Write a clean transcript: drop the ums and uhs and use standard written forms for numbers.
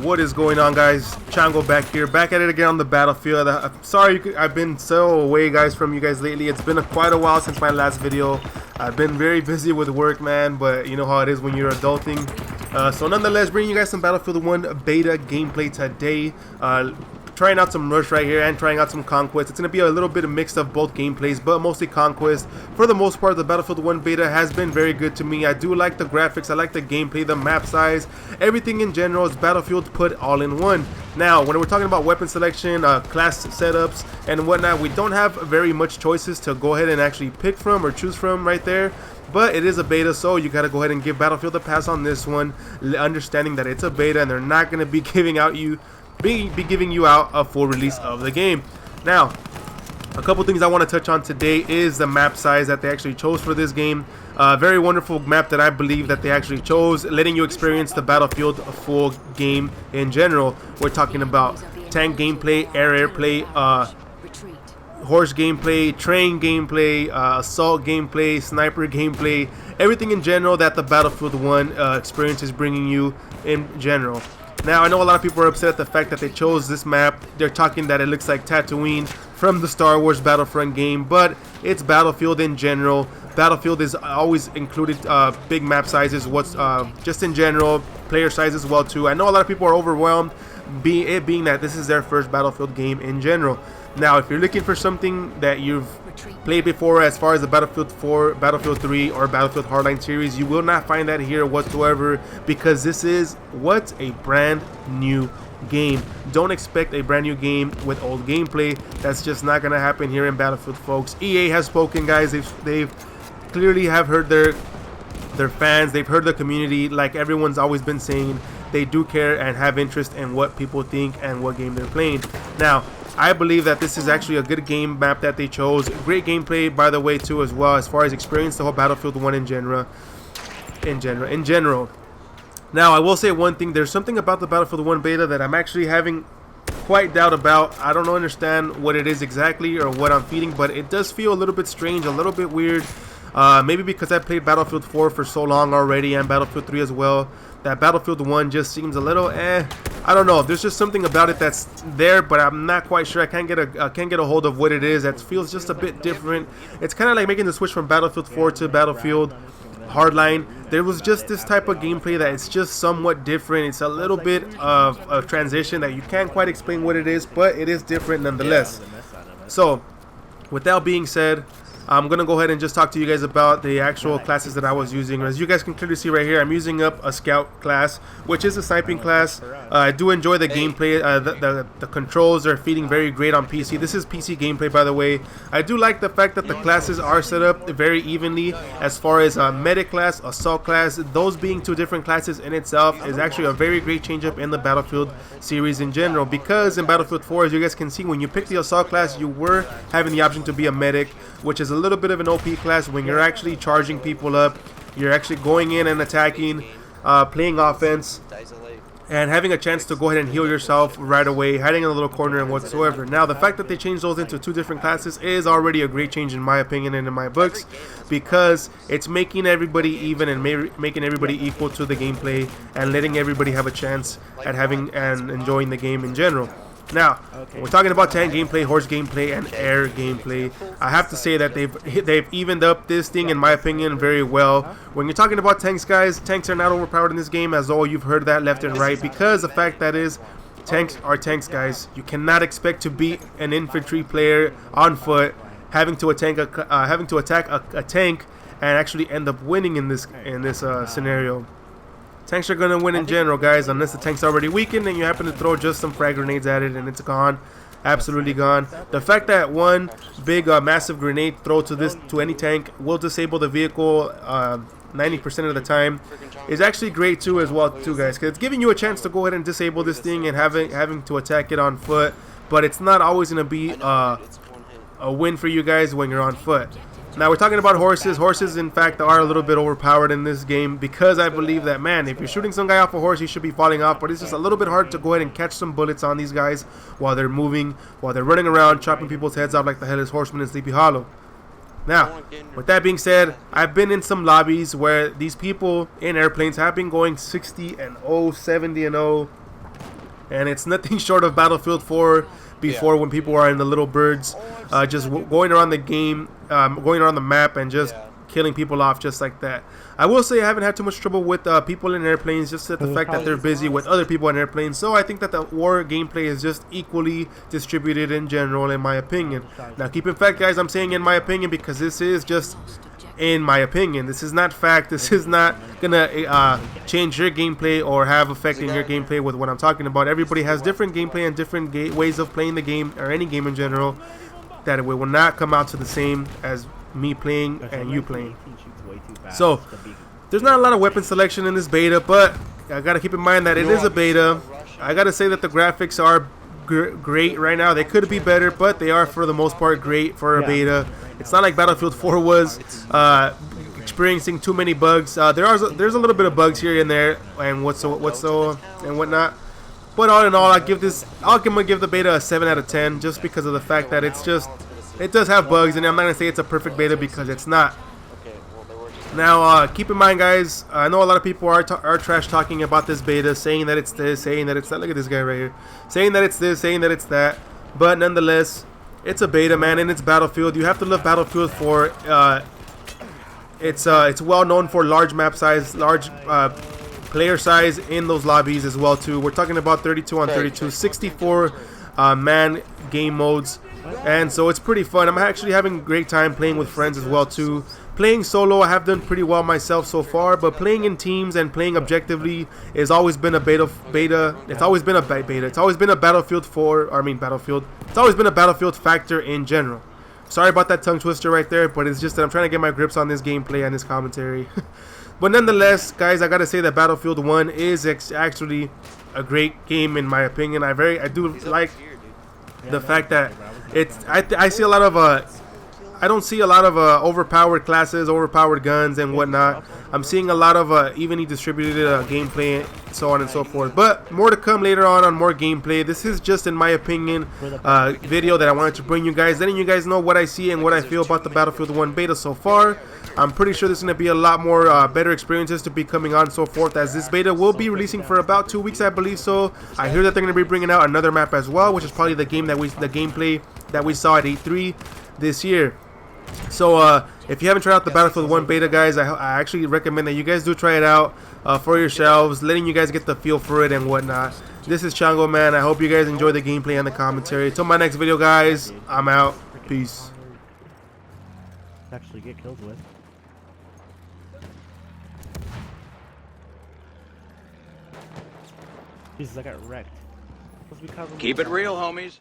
What is going on, guys? Chango back here, back at it again on the battlefield. I'm sorry I've been so away, guys, from you guys lately. It's been quite a while since my last video. I've been very busy with work, man, but you know how it is when you're adulting. So nonetheless, bringing you guys some Battlefield 1 beta gameplay today. Trying out some Rush right here and trying out some Conquest. It's going to be a little bit of mix of both gameplays, but mostly Conquest. For the most part, the Battlefield 1 beta has been very good to me. I do like the graphics, I like the gameplay, the map size, everything in general is Battlefield put all in one. Now, when we're talking about weapon selection, class setups, and whatnot, we don't have very much choices to go ahead and actually pick from or choose from right there. But it is a beta, so you gotta go ahead and give Battlefield a pass on this one, understanding that it's a beta and they're not gonna be giving out giving you out a full release of the game. Now, a couple things I want to touch on today is the map size that they actually chose for this game. Very wonderful map that I believe that they actually chose, letting you experience the Battlefield full game in general. We're talking about tank gameplay, air play, horse gameplay, train gameplay, assault gameplay, sniper gameplay, everything in general that the Battlefield 1 experience is bringing you in general. Now, I know a lot of people are upset at the fact that they chose this map. They're talking that it looks like Tatooine from the Star Wars Battlefront game, but it's Battlefield in general. Battlefield is always included big map sizes, just in general, player size as well too. I know a lot of people are overwhelmed, being that this is their first Battlefield game in general. Now, if you're looking for something that you've played before as far as the Battlefield 4, Battlefield 3, or Battlefield Hardline series, you will not find that here whatsoever, because this is a brand new game. Don't expect a brand new game with old gameplay. That's just not gonna happen here in Battlefield, folks. EA has spoken, guys. They've clearly have heard their fans. They've heard the community. Like everyone's always been saying, they do care and have interest in what people think and what game they're playing. Now, I believe that this is actually a good game map that they chose. Great gameplay, by the way, too, as well, as far as experience the whole Battlefield 1 in general. Now, I will say one thing. There's something about the Battlefield 1 beta that I'm actually having quite doubt about. I don't understand what it is exactly or what I'm feeding, but it does feel a little bit strange, a little bit weird. Maybe because I played Battlefield 4 for so long already and Battlefield 3 as well, that Battlefield 1 just seems a little I don't know. There's just something about it that's there, but I'm not quite sure. I can't get a hold of what it is. That feels just a bit different. It's kind of like making the switch from Battlefield 4 to Battlefield Hardline. There was just this type of gameplay that it's just somewhat different. It's a little bit of a transition that you can't quite explain what it is, but it is different nonetheless. So, with that being said, I'm going to go ahead and just talk to you guys about the actual classes that I was using. As you guys can clearly see right here, I'm using up a scout class, which is a sniping class. I do enjoy the gameplay. The controls are feeling very great on PC. This is PC gameplay, by the way. I do like the fact that the classes are set up very evenly as far as medic class, assault class. Those being two different classes in itself is actually a very great change up in the Battlefield series in general, because in Battlefield 4, as you guys can see, when you pick the assault class, you were having the option to be a medic, which is a little bit of an OP class when you're actually charging people up. You're actually going in and attacking, playing offense, and having a chance to go ahead and heal yourself right away, hiding in a little corner and whatsoever. Now, the fact that they changed those into two different classes is already a great change in my opinion and in my books, because it's making everybody even and making everybody equal to the gameplay and letting everybody have a chance at having and enjoying the game in general. Now, we're talking about tank gameplay, horse gameplay, and air gameplay. I have to say that they've evened up this thing, in my opinion, very well. When you're talking about tanks, guys, tanks are not overpowered in this game, as all you've heard that left and right, because the fact that is, tanks are tanks, guys. You cannot expect to beat an infantry player on foot, having to attack a tank and actually end up winning in this scenario. Tanks are going to win in general, guys, unless the tank's already weakened and you happen to throw just some frag grenades at it and it's gone. Absolutely gone. The fact that one big massive grenade throw to any tank will disable the vehicle 90% of the time is actually great too as well too, guys, because it's giving you a chance to go ahead and disable this thing and having to attack it on foot, but it's not always going to be a win for you guys when you're on foot. Now, we're talking about horses. Horses, in fact, are a little bit overpowered in this game, because I believe that, man, if you're shooting some guy off a horse, he should be falling off, but it's just a little bit hard to go ahead and catch some bullets on these guys while they're moving, while they're running around, chopping people's heads off like the Headless Horseman in Sleepy Hollow. Now, with that being said, I've been in some lobbies where these people in airplanes have been going 60-0, 70-0, and it's nothing short of Battlefield 4 before, when people are in the little birds, just going around the game, going around the map, and just killing people off just like that. I will say I haven't had too much trouble with people in airplanes, just at the fact that they're busy with other people in airplanes. So I think that the war gameplay is just equally distributed in general, in my opinion. Now keep in fact, guys, I'm saying in my opinion because this is just in my opinion. This is not fact. This is not gonna change your gameplay or have effect in your gameplay with what I'm talking about. Everybody has different gameplay and different ways of playing the game, or any game in general, that it will not come out to the same as me playing and you playing. So there's not a lot of weapon selection in this beta, but I gotta keep in mind that it is a beta. I gotta say that the graphics are great right now. They could be better, but they are for the most part great for a beta. It's not like Battlefield 4 was experiencing too many bugs. There's a little bit of bugs here and there, and whatnot. But all in all, I'm gonna give the beta a 7 out of 10, just because of the fact that it does have bugs, and I'm not gonna say it's a perfect beta because it's not. Now, keep in mind, guys, I know a lot of people are trash talking about this beta, saying that it's this, saying that it's that. Look at this guy right here, saying that it's this, saying that it's that. But nonetheless, it's a beta, man, and it's Battlefield. You have to love Battlefield for it's well known for large map size, large player size in those lobbies as well too. We're talking about 32 on 32, 64 man game modes, and so it's pretty fun. I'm actually having a great time playing with friends as well too. Playing solo, I have done pretty well myself so far, but playing in teams and playing objectively has always been a beta. It's always been a beta. It's always been a Battlefield 4. It's always been a Battlefield factor in general. Sorry about that tongue twister right there, but it's just that I'm trying to get my grips on this gameplay and this commentary. But nonetheless, guys, I gotta say that Battlefield 1 is actually a great game in my opinion. I do like the fact that I see a lot of I don't see a lot of overpowered classes, overpowered guns, and whatnot. I'm seeing a lot of evenly distributed gameplay, so on and so forth. But more to come later on more gameplay. This is just, in my opinion, video that I wanted to bring you guys, letting you guys know what I see and what I feel about the Battlefield 1 beta so far. I'm pretty sure there's going to be a lot more better experiences to be coming on, so forth, as this beta will be releasing for about 2 weeks, I believe so. I hear that they're going to be bringing out another map as well, which is probably the gameplay that we saw at E3 this year. So if you haven't tried out the Battlefield 1 beta, guys, I actually recommend that you guys do try it out for yourselves, letting you guys get the feel for it and whatnot. This is Chongo, man. I hope you guys enjoy the gameplay and the commentary. Till my next video, guys, I'm out. Peace. Actually get killed with. Jesus, I got wrecked. Keep it real, homies.